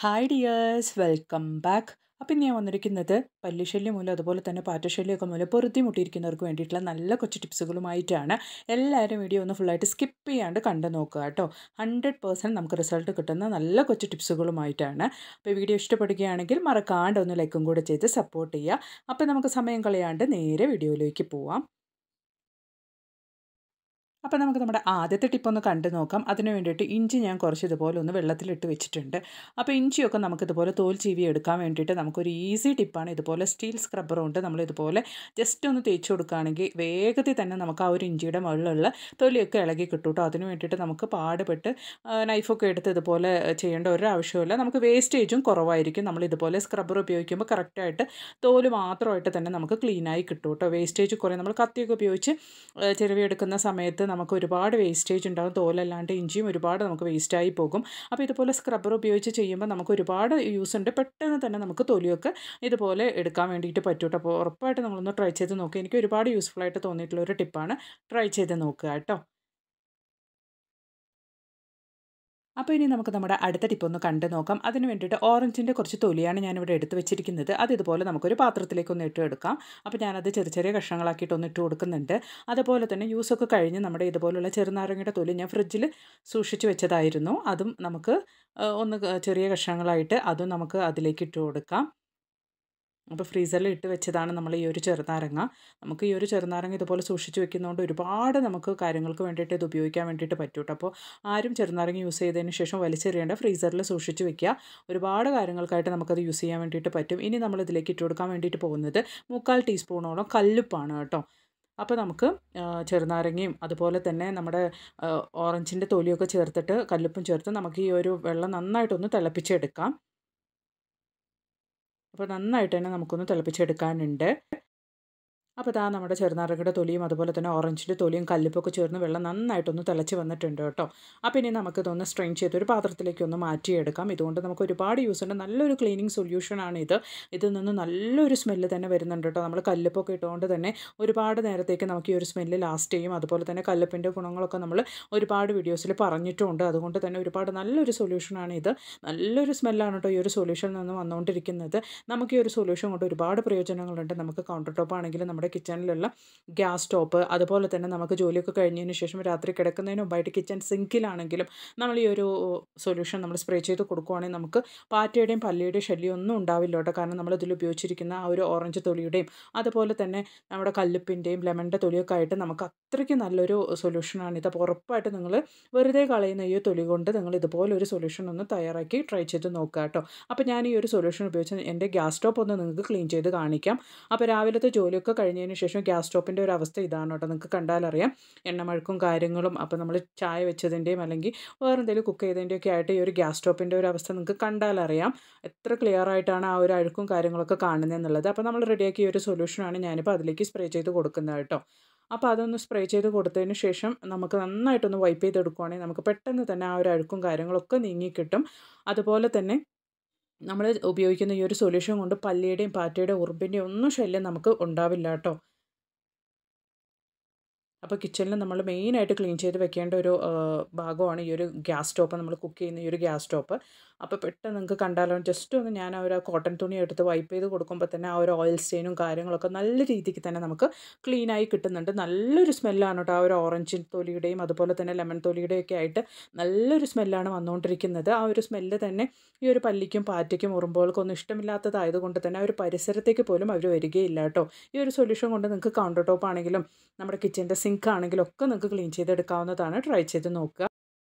Hi dears welcome back. അപ്പം ഇന്ന് ഞാൻ വന്നിരിക്കുന്നത് പല്ലിശല്യം മൂലം അതുപോലെ തന്നെ പാറ്റശല്യമൊക്കെ മൂലം പൊറുതിമുട്ടിയിരിക്കുന്നവർക്ക് വേണ്ടിയിട്ടുള്ള നല്ല കൊച്ചു ടിപ്സുകളുമായിട്ടാണ്. എല്ലാവരും വീഡിയോ ഒന്ന് ഫുള്ളായിട്ട് സ്കിപ്പ് ചെയ്യാണ്ട് കണ്ടു നോക്കുക കേട്ടോ. 100% നമുക്ക് റിസൾട്ട് കിട്ടുന്ന നല്ല കൊച്ചു ടിപ്സുകളുമായിട്ടാണ്. അപ്പോൾ വീഡിയോ ഇഷ്ടപ്പെടുകയാണെങ്കിൽ മറക്കാണ്ട് ഒന്ന് ലൈക്കും കൂടെ ചെയ്ത് സപ്പോർട്ട് ചെയ്യുക. അപ്പോൾ നമുക്ക് സമയം കളയാണ്ട് നേരെ വീഡിയോയിലേക്ക് പോവാം. അപ്പോൾ നമുക്ക് നമ്മുടെ ആദ്യത്തെ ടിപ്പ് ഒന്ന് കണ്ടു നോക്കാം. അതിന് വേണ്ടിയിട്ട് ഇഞ്ചി ഞാൻ കുറച്ച് ഇതുപോലെ ഒന്ന് വെള്ളത്തിലിട്ട് വെച്ചിട്ടുണ്ട്. അപ്പോൾ ഇഞ്ചിയൊക്കെ നമുക്കിതുപോലെ തോൽ ചീവി എടുക്കാൻ വേണ്ടിയിട്ട് നമുക്കൊരു ഈസി ടിപ്പാണ്. ഇതുപോലെ സ്റ്റീൽ സ്ക്രബ്ബർ കൊണ്ട് നമ്മളിതുപോലെ ജസ്റ്റ് ഒന്ന് തേച്ച് കൊടുക്കുകയാണെങ്കിൽ വേഗത്തിൽ തന്നെ നമുക്ക് ആ ഒരു ഇഞ്ചിയുടെ മുകളിലുള്ള തൊലിയൊക്കെ ഇളകി കിട്ടും കേട്ടോ. അതിന് വേണ്ടിയിട്ട് നമുക്ക് പാടുപെട്ട് നൈഫൊക്കെ എടുത്ത് ഇതുപോലെ ചെയ്യേണ്ട ഒരു ആവശ്യമില്ല. നമുക്ക് വേസ്റ്റേജും കുറവായിരിക്കും. നമ്മളിതുപോലെ സ്ക്രബ്ബർ ഉപയോഗിക്കുമ്പോൾ കറക്റ്റായിട്ട് തോല് മാത്രമായിട്ട് തന്നെ നമുക്ക് ക്ലീനായി കിട്ടും കേട്ടോ. വേസ്റ്റേജ് കുറേ നമ്മൾ കത്തിയൊക്കെ ഉപയോഗിച്ച് ചിരവിയെടുക്കുന്ന സമയത്ത് നമുക്ക് ഒരുപാട് വേസ്റ്റേജ് ഉണ്ടാകും. തോലല്ലാണ്ട് ഇഞ്ചിയും ഒരുപാട് നമുക്ക് വേസ്റ്റായി പോകും. അപ്പോൾ ഇതുപോലെ സ്ക്രബ്ബർ ഉപയോഗിച്ച് ചെയ്യുമ്പോൾ നമുക്ക് ഒരുപാട് യൂസ് ഉണ്ട്. പെട്ടെന്ന് തന്നെ നമുക്ക് തൊലിയൊക്കെ ഇതുപോലെ എടുക്കാൻ വേണ്ടിയിട്ട് പറ്റും കേട്ടോ. അപ്പോൾ ഉറപ്പായിട്ട് നിങ്ങളൊന്ന് ട്രൈ ചെയ്ത് നോക്കുക. എനിക്ക് ഒരുപാട് യൂസ്ഫുൾ ആയിട്ട് തോന്നിയിട്ടുള്ള ഒരു ടിപ്പാണ്. ട്രൈ ചെയ്ത് നോക്കുക കേട്ടോ. അപ്പോൾ ഇനി നമുക്ക് നമ്മുടെ അടുത്ത ടിപ്പ് ഒന്ന് കണ്ടു നോക്കാം. അതിന് വേണ്ടിയിട്ട് ഓറഞ്ചിൻ്റെ കുറച്ച് തൊലിയാണ് ഞാനിവിടെ എടുത്ത് വെച്ചിരിക്കുന്നത്. അത് ഇതുപോലെ നമുക്കൊരു പാത്രത്തിലേക്കൊന്ന് ഇട്ട് എടുക്കാം. അപ്പോൾ ഞാനത് ചെറിയ ചെറിയ കഷ്ണങ്ങളാക്കിയിട്ടൊന്ന് ഇട്ട് കൊടുക്കുന്നുണ്ട്. അതുപോലെ തന്നെ യൂസൊക്കെ കഴിഞ്ഞ് നമ്മുടെ ഇതുപോലുള്ള ചെറുനാരങ്ങയുടെ തൊലി ഞാൻ ഫ്രിഡ്ജിൽ സൂക്ഷിച്ച് വെച്ചതായിരുന്നു. അതും നമുക്ക് ഒന്ന് ചെറിയ കഷ്ണങ്ങളായിട്ട് അതും നമുക്ക് അതിലേക്ക് ഇട്ട് കൊടുക്കാം. അപ്പോൾ ഫ്രീസറിൽ ഇട്ട് വെച്ചതാണ് നമ്മൾ ഈ ഒരു ചെറുനാരങ്ങ. നമുക്ക് ഈ ഒരു ചെറുനാരങ്ങ ഇതുപോലെ സൂക്ഷിച്ച് വെക്കുന്നതുകൊണ്ട് ഒരുപാട് നമുക്ക് കാര്യങ്ങൾക്ക് വേണ്ടിയിട്ട് ഇത് ഉപയോഗിക്കാൻ വേണ്ടിയിട്ട് പറ്റും കേട്ടോ. അപ്പോൾ ആരും ചെറുനാരങ്ങ യൂസ് ചെയ്തതിന് ശേഷം വലിച്ചെറിയേണ്ട, ഫ്രീസറിൽ സൂക്ഷിച്ച് വെക്കുക. ഒരുപാട് കാര്യങ്ങൾക്കായിട്ട് നമുക്കത് യൂസ് ചെയ്യാൻ വേണ്ടിയിട്ട് പറ്റും. ഇനി നമ്മൾ ഇതിലേക്ക് ഇട്ട് കൊടുക്കാൻ വേണ്ടിയിട്ട് പോകുന്നത് 3/4 ടീസ്പൂണോളം കല്ലുപ്പാണ് കേട്ടോ. അപ്പോൾ നമുക്ക് ചെറുനാരങ്ങയും അതുപോലെ തന്നെ നമ്മുടെ ഓറഞ്ചിൻ്റെ തൊലിയൊക്കെ ചേർത്തിട്ട് കല്ലുപ്പും ചേർത്ത് നമുക്ക് ഈ ഒരു വെള്ളം നന്നായിട്ടൊന്ന് തിളപ്പിച്ചെടുക്കാം. അപ്പോൾ നന്നായിട്ട് തന്നെ നമുക്കൊന്ന് തിളപ്പിച്ചെടുക്കാനുണ്ട്. അപ്പോൾ ഇതാ നമ്മുടെ ചെറുനാരങ്ങയുടെ തൊലിയും അതുപോലെ തന്നെ ഓറഞ്ചിൻ്റെ തൊലിയും കല്ലുപ്പൊക്കെ ചേർന്ന് വെള്ളം നന്നായിട്ടൊന്ന് തിളച്ച് വന്നിട്ടുണ്ട് കേട്ടോ. അപ്പോൾ ഇനി നമുക്കിതൊന്ന് സ്ട്രെയിൻ ചെയ്ത് ഒരു പാത്രത്തിലേക്ക് ഒന്ന് മാറ്റിയെടുക്കാം. ഇതുകൊണ്ട് നമുക്ക് ഒരുപാട് യൂസ് ഉണ്ട്. നല്ലൊരു ക്ലീനിങ് സൊല്യൂഷനാണ് ഇത്. ഇതിൽ നിന്ന് നല്ലൊരു സ്മെല്ല് തന്നെ വരുന്നുണ്ട് കേട്ടോ. നമ്മൾ കല്ലുപ്പൊക്കെ ഇട്ടുകൊണ്ട് തന്നെ ഒരുപാട് നേരത്തേക്ക് നമുക്ക് ഈ ഒരു സ്മെല്ല് ലാസ്റ്റ് ചെയ്യും. അതുപോലെ തന്നെ കല്ലുപ്പിൻ്റെ ഗുണങ്ങളൊക്കെ നമ്മൾ ഒരുപാട് വീഡിയോസിൽ പറഞ്ഞിട്ടുമുണ്ട്. അതുകൊണ്ട് തന്നെ ഒരുപാട് നല്ലൊരു സൊല്യൂഷനാണ് ഇത്. നല്ലൊരു സ്മെല്ലാണ് കേട്ടോ ഈ ഒരു സൊല്യൂഷനിൽ നിന്ന് വന്നുകൊണ്ടിരിക്കുന്നത്. നമുക്ക് ഈ ഒരു സൊല്യൂഷൻ കൊണ്ട് ഒരുപാട് പ്രയോജനങ്ങളുണ്ട്. നമുക്ക് കൗണ്ടർ ടോപ്പ് ആണെങ്കിലും നമ്മുടെ കിച്ചണിലുള്ള ഗ്യാസ് സ്റ്റോപ്പ്, അതുപോലെ തന്നെ നമുക്ക് ജോലിയൊക്കെ കഴിഞ്ഞതിന് ശേഷം രാത്രി കിടക്കുന്നതിന് മുമ്പായിട്ട് കിച്ചൺ സിങ്കിലാണെങ്കിലും നമ്മൾ ഈ ഒരു സൊല്യൂഷൻ നമ്മൾ സ്പ്രേ ചെയ്ത് കൊടുക്കുകയാണെങ്കിൽ നമുക്ക് പാറ്റയുടെയും പല്ലിയുടെയും ശല്യം ഒന്നും ഉണ്ടാവില്ല കേട്ടോ. കാരണം നമ്മളിതിൽ ഉപയോഗിച്ചിരിക്കുന്ന ആ ഒരു ഓറഞ്ച് തൊലിയുടെയും അതുപോലെ തന്നെ നമ്മുടെ കല്ലുപ്പിൻ്റെയും ലെമണിൻ്റെ തൊലിയൊക്കെ ആയിട്ട് നമുക്ക് അത്രയ്ക്ക് നല്ലൊരു സൊല്യൂഷനാണിത്. അപ്പോൾ ഉറപ്പായിട്ട് നിങ്ങൾ വെറുതെ കളയുന്ന ഈ തൊലി കൊണ്ട് നിങ്ങൾ ഇതുപോലെ ഒരു സൊല്യൂഷൻ ഒന്ന് തയ്യാറാക്കി ട്രൈ ചെയ്ത് നോക്കുക കേട്ടോ. അപ്പോൾ ഞാൻ ഈ ഒരു സൊല്യൂഷൻ ഉപയോഗിച്ച് എൻ്റെ ഗ്യാസ് സ്റ്റോപ്പ് ഒന്ന് നിങ്ങൾക്ക് ക്ലീൻ ചെയ്ത് കാണിക്കാം. അപ്പോൾ രാവിലത്തെ ജോലിയൊക്കെ കഴിഞ്ഞതിന് ശേഷം ഗ്യാസ് സ്റ്റോപ്പിൻ്റെ ഒരു അവസ്ഥ ഇതാണ് കേട്ടോ. നിങ്ങൾക്ക് കണ്ടാലറിയാം എണ്ണമഴക്കും കാര്യങ്ങളും. അപ്പോൾ നമ്മൾ ചായ വെച്ചതിൻ്റെയും അല്ലെങ്കിൽ വേറെ എന്തെങ്കിലും കുക്ക് ചെയ്തതിൻ്റെയൊക്കെ ആയിട്ട് ഈ ഒരു ഗ്യാസ് സ്റ്റോപ്പിൻ്റെ ഒരു അവസ്ഥ നിങ്ങൾക്ക് കണ്ടാലറിയാം എത്ര ക്ലിയർ ആയിട്ടാണ് ആ ഒരു അഴുക്കും കാര്യങ്ങളൊക്കെ കാണുന്നതെന്നുള്ളത്. അപ്പോൾ നമ്മൾ റെഡിയാക്കിയ ഒരു സൊല്യൂഷനാണ് ഞാനിപ്പോൾ അതിലേക്ക് സ്പ്രേ ചെയ്ത് കൊടുക്കുന്നത് കേട്ടോ. അപ്പോൾ അതൊന്ന് സ്പ്രേ ചെയ്ത് കൊടുത്തതിന് ശേഷം നമുക്ക് നന്നായിട്ടൊന്ന് വൈപ്പ് ചെയ്തെടുക്കുകയാണെങ്കിൽ നമുക്ക് പെട്ടെന്ന് തന്നെ ആ ഒരു അഴുക്കും കാര്യങ്ങളൊക്കെ നീങ്ങിക്കിട്ടും. അതുപോലെ തന്നെ നമ്മൾ ഉപയോഗിക്കുന്ന ഈ ഒരു സൊല്യൂഷൻ കൊണ്ട് പല്ലിയുടെയും പാറ്റയുടെയും ഉറുമ്പിൻ്റെയും ഒന്നും ശല്യം നമുക്ക് ഉണ്ടാവില്ല കേട്ടോ. അപ്പോൾ കിച്ചണിൽ നമ്മൾ മെയിനായിട്ട് ക്ലീൻ ചെയ്ത് വെക്കേണ്ട ഒരു ഭാഗമാണ് ഈ ഒരു ഗ്യാസ് സ്റ്റോപ്പ്, നമ്മൾ കുക്ക് ചെയ്യുന്ന ഈ ഒരു ഗ്യാസ് സ്റ്റോപ്പ്. അപ്പോൾ പെട്ടെന്ന് നിങ്ങൾക്ക് കണ്ടാലോ ജസ്റ്റ് ഒന്ന് ഞാൻ ആ ഒരു കോട്ടൺ തുണി എടുത്ത് വൈപ്പ് ചെയ്ത് കൊടുക്കുമ്പോൾ തന്നെ ആ ഒരു ഓയിൽ സ്റ്റെയിനും കാര്യങ്ങളൊക്കെ നല്ല രീതിക്ക് തന്നെ നമുക്ക് ക്ലീനായി കിട്ടുന്നുണ്ട്. നല്ലൊരു സ്മെല്ലാണ് കേട്ടോ. ആ ഒരു ഓറഞ്ച് തൊലിയുടെയും അതുപോലെ തന്നെ ലെമൺ തൊലിയുടെയും ഒക്കെ ആയിട്ട് നല്ലൊരു സ്മെല്ലാണ് വന്നുകൊണ്ടിരിക്കുന്നത്. ആ ഒരു സ്മെല്ല് തന്നെ ഈ ഒരു പല്ലിക്കും പാറ്റയ്ക്കും ഉറുമ്പുകൾക്കും ഒന്നും ഇഷ്ടമില്ലാത്തതായതുകൊണ്ട് തന്നെ ആ ഒരു പരിസരത്തേക്ക് പോലും അവർ വരികയില്ല കേട്ടോ. ഈ ഒരു സൊല്യൂഷൻ കൊണ്ട് നിങ്ങൾക്ക് കൗണ്ടർ ടോപ്പ് ആണെങ്കിലും നമ്മുടെ കിച്ചൻ്റെ സിങ്ക് ആണെങ്കിലും ഒക്കെ നിങ്ങൾക്ക് ക്ലീൻ ചെയ്തെടുക്കാവുന്നതാണ്. ട്രൈ ചെയ്ത് നോക്കുക.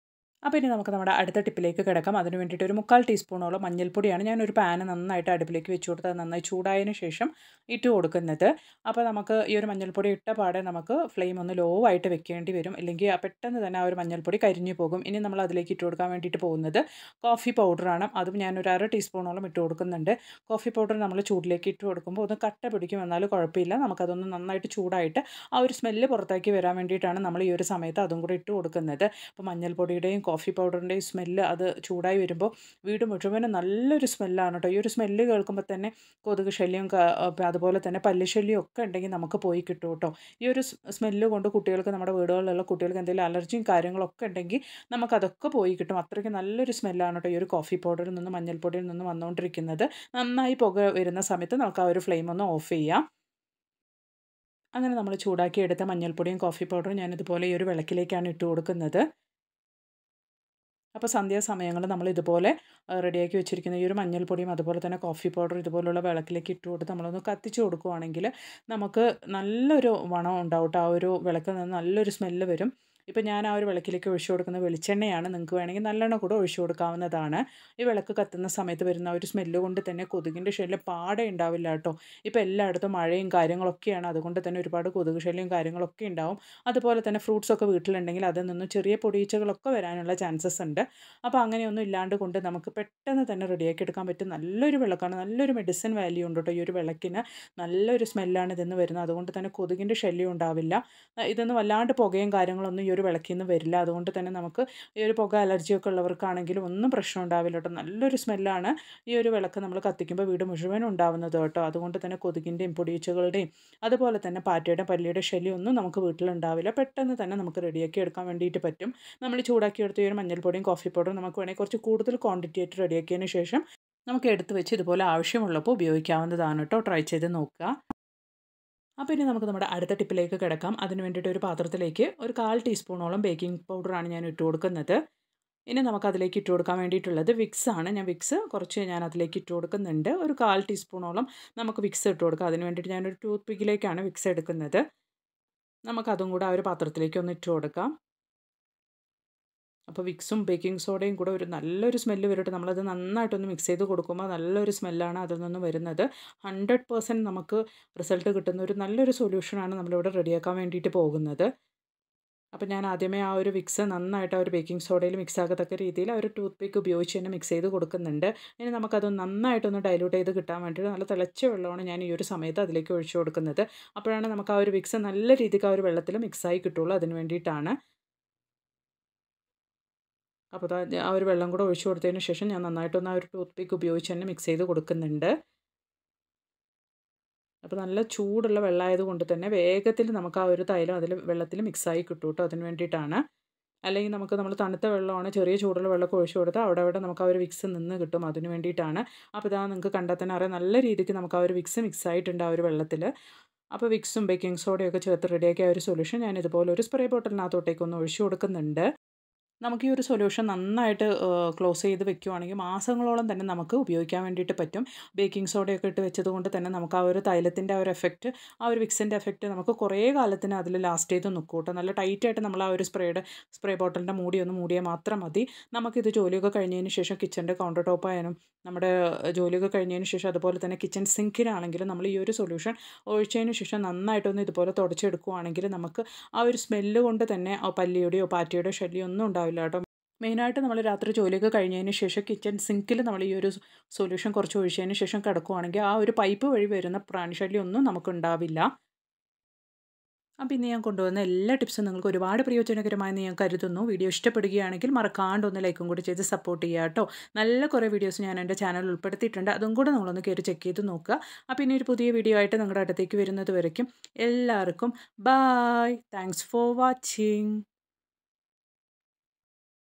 അപ്പോൾ ഇനി നമുക്ക് നമ്മുടെ അടുത്ത ടിപ്പിലേക്ക് കിടക്കാം. അതിന് വേണ്ടിയിട്ട് ഒരു 3/4 ടീസ്പൂണോളം മഞ്ഞൾപ്പൊടിയാണ് ഞാനൊരു പാന് നന്നായിട്ട് അടുപ്പിലേക്ക് വെച്ച് കൊടുത്ത് അത് നന്നായി ചൂടായതിന് ശേഷം ഇട്ട് കൊടുക്കുന്നത്. അപ്പോൾ നമുക്ക് ഈ ഒരു മഞ്ഞൾപ്പൊടി ഇട്ട പാടെ നമുക്ക് ഫ്ലെയിം ഒന്ന് ലോ ആയിട്ട് വെക്കേണ്ടി വരും. ഇല്ലെങ്കിൽ പെട്ടെന്ന് തന്നെ ആ ഒരു മഞ്ഞൾപ്പൊടി കരിഞ്ഞു പോകും. ഇനി നമ്മൾ അതിലേക്ക് ഇട്ട് കൊടുക്കാൻ വേണ്ടിയിട്ട് പോകുന്നത് കോഫി പൗഡറാണ്. അതും ഞാനൊരു 1/2 ടീസ്പൂണോളം ഇട്ട് കൊടുക്കുന്നുണ്ട്. കോഫി പൗഡർ നമ്മൾ ചൂടിലേക്ക് ഇട്ട് കൊടുക്കുമ്പോൾ ഒന്ന് കട്ട പിടിക്കും, എന്നാലും കുഴപ്പമില്ല. നമുക്കതൊന്ന് നന്നായിട്ട് ചൂടായിട്ട് ആ ഒരു സ്മെല്ല് പുറത്തേക്ക് വരാൻ വേണ്ടിയിട്ടാണ് നമ്മൾ ഈ ഒരു സമയത്ത് അതും കൂടി ഇട്ട് കൊടുക്കുന്നത്. അപ്പോൾ മഞ്ഞൾപ്പൊടിയുടെയും കോഫി പൗഡറിൻ്റെയും സ്മെല്ല് അത് ചൂടായി വരുമ്പോൾ വീട് മുഴുവനും നല്ലൊരു സ്മെല്ലാണ് കേട്ടോ. ഈ ഒരു സ്മെല്ല് കേൾക്കുമ്പോൾ തന്നെ കൊതുക് ശല്യം അതുപോലെ തന്നെ പല്ല് ശല്യം ഒക്കെ ഉണ്ടെങ്കിൽ നമുക്ക് പോയി കിട്ടും കേട്ടോ. ഈ ഒരു സ്മെല്ല് കൊണ്ട് കുട്ടികൾക്ക്, നമ്മുടെ വീടുകളിലുള്ള കുട്ടികൾക്ക് എന്തെങ്കിലും അലർജിയും കാര്യങ്ങളൊക്കെ ഉണ്ടെങ്കിൽ നമുക്കതൊക്കെ പോയി കിട്ടും. അത്രയ്ക്ക് നല്ലൊരു സ്മെല്ലാണ് കേട്ടോ ഈ ഒരു കോഫി പൗഡറിൽ നിന്നും മഞ്ഞൾപ്പൊടിയിൽ നിന്നും വന്നുകൊണ്ടിരിക്കുന്നത്. നന്നായി പുക വരുന്ന സമയത്ത് നമുക്ക് ആ ഒരു ഫ്ലെയിം ഒന്ന് ഓഫ് ചെയ്യാം. അങ്ങനെ നമ്മൾ ചൂടാക്കി എടുത്ത മഞ്ഞൾപ്പൊടിയും കോഫി പൗഡറും ഞാനിതുപോലെ ഈ ഒരു വിളക്കിലേക്കാണ് ഇട്ട് കൊടുക്കുന്നത്. അപ്പോൾ സന്ധ്യാസമയങ്ങളിൽ നമ്മൾ ഇതുപോലെ റെഡിയാക്കി വെച്ചിരിക്കുന്ന ഈ ഒരു മഞ്ഞൾപ്പൊടിയും അതുപോലെ തന്നെ കോഫി പൗഡർ ഇതുപോലുള്ള വിളക്കിലേക്ക് ഇട്ട് കൊടുത്ത് നമ്മളൊന്ന് കത്തിച്ച് കൊടുക്കുകയാണെങ്കിൽ നമുക്ക് നല്ലൊരു മണം ഉണ്ടാവും കേട്ടോ. ആ ഒരു വിളക്കിൽ നിന്ന് നല്ലൊരു സ്മെല്ല് വരും. ഇപ്പോൾ ഞാൻ ആ ഒരു വിളക്കിലേക്ക് ഒഴിച്ചു കൊടുക്കുന്ന വെളിച്ചെണ്ണയാണ്. നിങ്ങൾക്ക് വേണമെങ്കിൽ നല്ലെണ്ണ കൂടെ ഒഴിച്ചു കൊടുക്കാവുന്നതാണ്. ഈ വിളക്ക് കത്തുന്ന സമയത്ത് വരുന്ന ഒരു സ്മെല്ല് കൊണ്ട് തന്നെ കൊതുകിൻ്റെ ശല്യം പാടെ ഉണ്ടാവില്ല കേട്ടോ. ഇപ്പോൾ എല്ലായിടത്തും മഴയും കാര്യങ്ങളൊക്കെയാണ്, അതുകൊണ്ട് തന്നെ ഒരുപാട് കൊതുക് ശല്യം കാര്യങ്ങളൊക്കെ ഉണ്ടാവും. അതുപോലെ തന്നെ ഫ്രൂട്ട്സൊക്കെ വീട്ടിലുണ്ടെങ്കിൽ അതിൽ നിന്ന് ചെറിയ പൊടിയീച്ചകളൊക്കെ വരാനുള്ള ചാൻസസ് ഉണ്ട്. അപ്പോൾ അങ്ങനെയൊന്നും ഇല്ലാണ്ട് കൊണ്ട് നമുക്ക് പെട്ടെന്ന് തന്നെ റെഡിയാക്കി എടുക്കാൻ പറ്റും നല്ലൊരു വിളക്കാണ്. നല്ലൊരു മെഡിസിൻ വാല്യൂ ഉണ്ട് കേട്ടോ ഈ ഒരു വിളക്കിന്. നല്ലൊരു സ്മെല്ലാണ് ഇതിന്ന് വരുന്നത്. അതുകൊണ്ട് തന്നെ കൊതുകിൻ്റെ ശല്യം ഉണ്ടാവില്ല. ഇതൊന്നും വല്ലാണ്ട് പുകയും കാര്യങ്ങളൊന്നും ഈ ഒരു വിളക്കിൽ നിന്ന് വരില്ല. അതുകൊണ്ട് തന്നെ നമുക്ക് ഈ ഒരു പുക അലർജിയൊക്കെ ഉള്ളവർക്കാണെങ്കിലും ഒന്നും പ്രശ്നം ഉണ്ടാവില്ല കേട്ടോ. നല്ലൊരു സ്മെല്ലാണ് ഈ ഒരു വിളക്ക് നമ്മൾ കത്തിക്കുമ്പോൾ വീട് മുഴുവനും ഉണ്ടാവുന്നത് കേട്ടോ. അതുകൊണ്ട് തന്നെ കൊതുകിൻ്റെയും പൊടിയീച്ചകളുടെയും അതുപോലെ തന്നെ പാറ്റയുടെ പല്ലിയുടെ ശല്യം ഒന്നും നമുക്ക് വീട്ടിലുണ്ടാവില്ല. പെട്ടെന്ന് തന്നെ നമുക്ക് റെഡിയാക്കി എടുക്കാൻ വേണ്ടിയിട്ട് പറ്റും. നമ്മൾ ചൂടാക്കി എടുത്ത ഈ ഒരു മഞ്ഞൾപ്പൊടിയും കോഫി പൗഡറും നമുക്ക് വേണമെങ്കിൽ കുറച്ച് കൂടുതൽ ക്വാണ്ടിറ്റി ആയിട്ട് റെഡിയാക്കിയതിന് ശേഷം നമുക്ക് എടുത്ത് വെച്ച് ഇതുപോലെ ആവശ്യമുള്ളപ്പോൾ ഉപയോഗിക്കാവുന്നതാണ് കേട്ടോ. ട്രൈ ചെയ്ത് നോക്കുക. അപ്പോൾ ഇനി നമുക്ക് നമ്മുടെ അടുത്ത ടിപ്പിലേക്ക് കിടക്കാം. അതിന് വേണ്ടിയിട്ട് ഒരു പാത്രത്തിലേക്ക് ഒരു 1/4 ടീസ്പൂണോളം ബേക്കിംഗ് പൗഡറാണ് ഞാൻ ഇട്ട് കൊടുക്കുന്നത്. ഇനി നമുക്കതിലേക്ക് ഇട്ട് കൊടുക്കാൻ വേണ്ടിയിട്ടുള്ളത് വിക്സ് ആണ്. വിക്സ് കുറച്ച് ഞാൻ അതിലേക്ക് ഇട്ട് കൊടുക്കുന്നുണ്ട്. ഒരു 1/4 ടീസ്പൂണോളം നമുക്ക് വിക്സ് ഇട്ട് കൊടുക്കാം. അതിന് വേണ്ടിയിട്ട് ഞാനൊരു ടൂത്ത് പിക്കിലേക്കാണ് വിക്സ് എടുക്കുന്നത്. നമുക്കതും കൂടെ ആ ഒരു പാത്രത്തിലേക്ക് ഒന്ന് ഇട്ട് കൊടുക്കാം. അപ്പോൾ വിക്സും ബേക്കിംഗ് സോഡയും കൂടെ ഒരു നല്ലൊരു സ്മെല്ല് വരട്ടെ. നമ്മളത് നന്നായിട്ടൊന്ന് മിക്സ് ചെയ്ത് കൊടുക്കുമ്പോൾ നല്ലൊരു സ്മെല്ലാണ് അതിൽ നിന്ന് വരുന്നത്. 100% നമുക്ക് റിസൾട്ട് കിട്ടുന്ന ഒരു നല്ലൊരു സൊല്യൂഷനാണ് നമ്മളിവിടെ റെഡിയാക്കാൻ വേണ്ടിയിട്ട് പോകുന്നത്. അപ്പോൾ ഞാൻ ആദ്യമേ ആ ഒരു വിക്സ് നന്നായിട്ട് ആ ഒരു ബേക്കിംഗ് സോഡയിൽ മിക്സ് ആകത്തക്ക രീതിയിൽ ആ ഒരു ടൂത്ത് പിക്ക് ഉപയോഗിച്ച് തന്നെ മിക്സ് ചെയ്ത് കൊടുക്കുന്നുണ്ട്. ഇനി നമുക്കത് നന്നായിട്ടൊന്ന് ഡൈലൂട്ട് ചെയ്ത് കിട്ടാൻ വേണ്ടിയിട്ട് നല്ല തിളച്ച വെള്ളമാണ് ഞാൻ ഈ ഒരു സമയത്ത് അതിലേക്ക് ഒഴിച്ചു കൊടുക്കുന്നത്. അപ്പോഴാണ് നമുക്ക് ആ ഒരു വിക്സ് നല്ല രീതിക്ക് ആ ഒരു വെള്ളത്തിൽ മിക്സായി കിട്ടുള്ളൂ. അതിന് വേണ്ടിയിട്ടാണ്. അപ്പോൾ ആ ഒരു വെള്ളം കൂടെ ഒഴിച്ചു കൊടുത്തതിന് ശേഷം ഞാൻ നന്നായിട്ടൊന്ന് ആ ഒരു ടൂത്ത് പിക്ക് ഉപയോഗിച്ച് തന്നെ മിക്സ് ചെയ്ത് കൊടുക്കുന്നുണ്ട്. അപ്പോൾ നല്ല ചൂടുള്ള വെള്ളമായത് കൊണ്ട് തന്നെ വേഗത്തിൽ നമുക്ക് ആ ഒരു തൈലം അതിൽ വെള്ളത്തിൽ മിക്സായി കിട്ടും കേട്ടോ. അതിന് വേണ്ടിയിട്ടാണ്. അല്ലെങ്കിൽ നമ്മൾ തണുത്ത വെള്ളമാണ് ചെറിയ ചൂടുള്ള വെള്ളമൊക്കെ ഒഴിച്ചു കൊടുത്താൽ അവിടെ നമുക്ക് ആ ഒരു വിക്സ് നിന്ന് കിട്ടും. അതിന് വേണ്ടിയിട്ടാണ്. അപ്പോൾ ഇതാ നിങ്ങൾക്ക് കണ്ടാൽ തന്നെ അറിയാം നല്ല രീതിക്ക് നമുക്ക് ആ ഒരു വിക്സ് മിക്സ് ആയിട്ടുണ്ട് ആ ഒരു വെള്ളത്തിൽ. അപ്പോൾ വിക്സും ബേക്കിംഗ് സോഡയൊക്കെ ചേർത്ത് റെഡിയാക്കിയ ആ ഒരു സൊല്യൂഷൻ ഞാൻ ഇതുപോലെ ഒരു സ്പ്രേ ബോട്ടിലിനകത്തോട്ടേക്കൊന്ന് ഒഴിച്ചു കൊടുക്കുന്നുണ്ട്. നമുക്ക് ഈ ഒരു സൊല്യൂഷൻ നന്നായിട്ട് ക്ലോസ് ചെയ്ത് വെക്കുകയാണെങ്കിൽ മാസങ്ങളോളം തന്നെ നമുക്ക് ഉപയോഗിക്കാൻ വേണ്ടിയിട്ട് പറ്റും. ബേക്കിംഗ് സോഡയൊക്കെ ഇട്ട് വെച്ചത് കൊണ്ട് തന്നെ നമുക്ക് ആ ഒരു തൈലത്തിൻ്റെ ആ ഒരു എഫക്റ്റ്, ആ ഒരു വിക്സിൻ്റെ എഫക്റ്റ് നമുക്ക് കുറേ കാലത്തിന് അതിൽ ലാസ്റ്റ് ചെയ്ത് നിൽക്കും കേട്ടോ. നല്ല ടൈറ്റായിട്ട് നമ്മൾ ആ ഒരു സ്പ്രേ ബോട്ടിലിൻ്റെ മൂടി ഒന്ന് മൂടിയാൽ മാത്രം മതി. നമുക്കിത് ജോലിയൊക്കെ കഴിഞ്ഞതിന് ശേഷം കിച്ചൻ്റെ കൗണ്ടർ ടോപ്പ് ആയാലും നമ്മുടെ ജോലിയൊക്കെ കഴിഞ്ഞതിന് ശേഷം അതുപോലെ തന്നെ കിച്ചൺ സിങ്കിനാണെങ്കിലും നമ്മൾ ഈ ഒരു സൊല്യൂഷൻ ഒഴിച്ചതിന് ശേഷം നന്നായിട്ടൊന്ന് ഇതുപോലെ തുടച്ചെടുക്കുകയാണെങ്കിൽ നമുക്ക് ആ ഒരു സ്മെല്ല് കൊണ്ട് തന്നെ പല്ലിയുടെയോ പാറ്റയുടെയോ ശല്യം ഒന്നും ഉണ്ടാവില്ല കേട്ടോ. മെയിനായിട്ട് നമ്മൾ രാത്രി ജോലിയൊക്കെ കഴിഞ്ഞതിന് ശേഷം കിച്ചൺ സിങ്കിൽ നമ്മൾ ഈ ഒരു സൊല്യൂഷൻ കുറച്ച് ഒഴിച്ചതിന് ശേഷം കിടക്കുകയാണെങ്കിൽ ആ ഒരു പൈപ്പ് വഴി വരുന്ന പ്രാണിശല്യം ഒന്നും നമുക്കുണ്ടാവില്ല. അപ്പോൾ ഇന്ന് ഞാൻ കൊണ്ടുവന്ന എല്ലാ ടിപ്സും നിങ്ങൾക്ക് ഒരുപാട് പ്രയോജനകരമായെന്ന് ഞാൻ കരുതുന്നു. വീഡിയോ ഇഷ്ടപ്പെടുകയാണെങ്കിൽ മറക്കാണ്ട് ഒന്ന് ലൈക്കും കൂടി ചെയ്ത് സപ്പോർട്ട് ചെയ്യുക കേട്ടോ. നല്ല കുറേ വീഡിയോസ് ഞാൻ എൻ്റെ ചാനലിൽ ഉൾപ്പെടുത്തിയിട്ടുണ്ട്. അതും കൂടെ നിങ്ങളൊന്ന് കയറി ചെക്ക് ചെയ്ത് നോക്കുക. അപ്പോൾ ഇനി ഒരു പുതിയ വീഡിയോ ആയിട്ട് നിങ്ങളുടെ അടുത്തേക്ക് വരുന്നത് വരയ്ക്കും എല്ലാവർക്കും ബായ്. Thanks for watching.